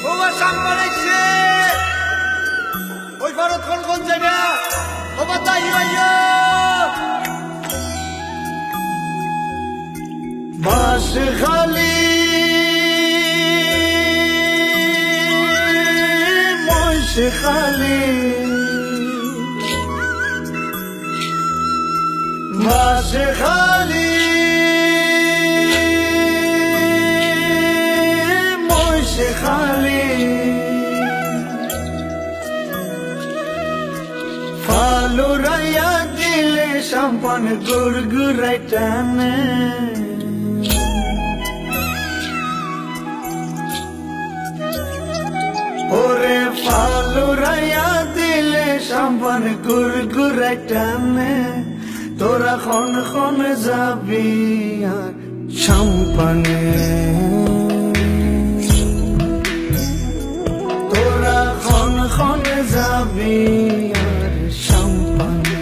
ওবা সামনে ওই ভারত কোন জায়গা ওবা তাই ভাইয়া বাস খালি মশ খালি বাস খালি মশ খালি ফালুরাইয়া দিলে সাম্পান গুড়গুড়াই টানে ওরে ফালুরাইয়া দিলে সাম্পান গুড়গুড়াই টানে তোরা খন খন যাবি আর সাম্পানে তোরা খন খন যাবি আর সাম্পানে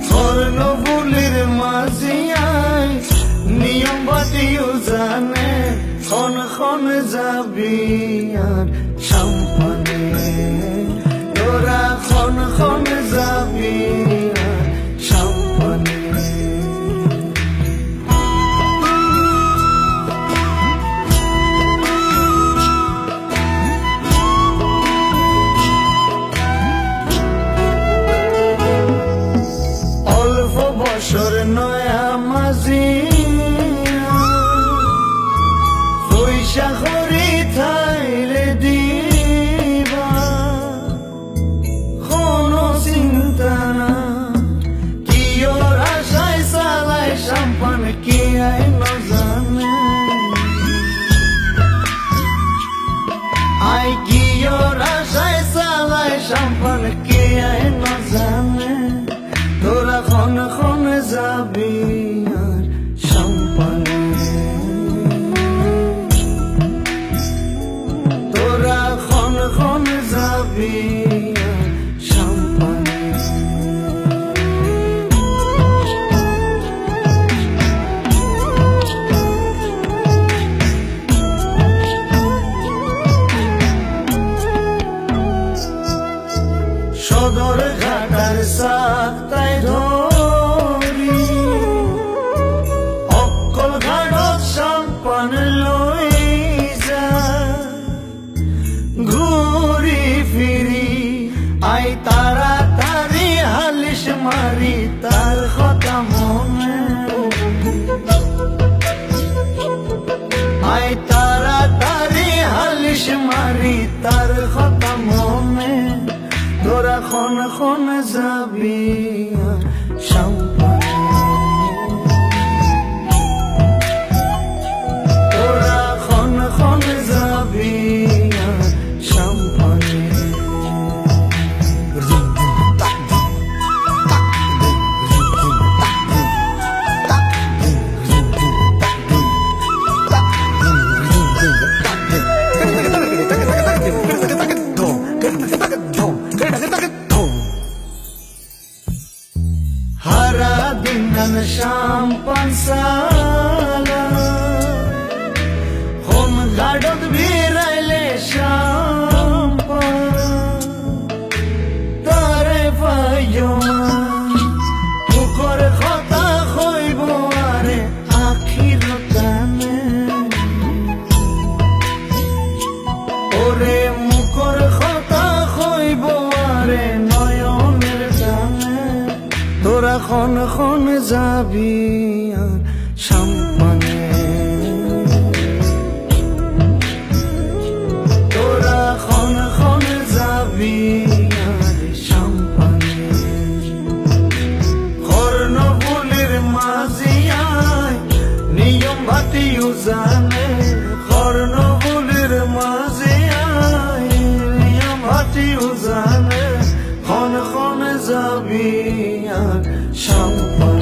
কর্ণফুলির মাঝিয়ায় নিয়ম বাতিও জানে খন খন যাবি আর সাম্পানে তোরা খন খন যাবি আর সাম্পানে অল্প বছর নয়া মাঝি পয়সা করি থাইলে দিবা কোনো চিন্তা না কি ওর আশায় চালাই সাম্পান কি আই নজানে আই কি ওর আশায় চালাই সাম্পান কি আই নজানে তোরা খন খন যাবি আর সাম্পানে তোরা খন খন যাবি আর সাম্পানে সদর ঘাটার সাতাই ধরি অক্কল ঘাটত সাম্পান লই যা ঘুরি ফিরি আই তাড়াতাড়ি হালিশ মারি তার কথা মনে আই তাড়াতাড়ি হালিশ মারি তার কথা মনে তোরা খন খন যাবি আর সাম্পানে তোরা খন খন যাবি আর সাম্পানে হারা দিন সাম্পান সালা হোম গাডত ভিড়াইলে সাম্পান তারে পাইও মুখর কথা হইব আরে আখির কানে ওরে মুখর কথা হইব আরে নয়নের কানে তোরা খন খন যাবি আর সাম্পানে তোরা খন খন যাবি আর সাম্পানে কর্ণফুলির মাঝিয়ায় নিয়ম বাতিও জানে কর্ণফুলির মাঝিয়ায় নিয়ম বাতিও জানে খন খন যাবি আর সাম্পানে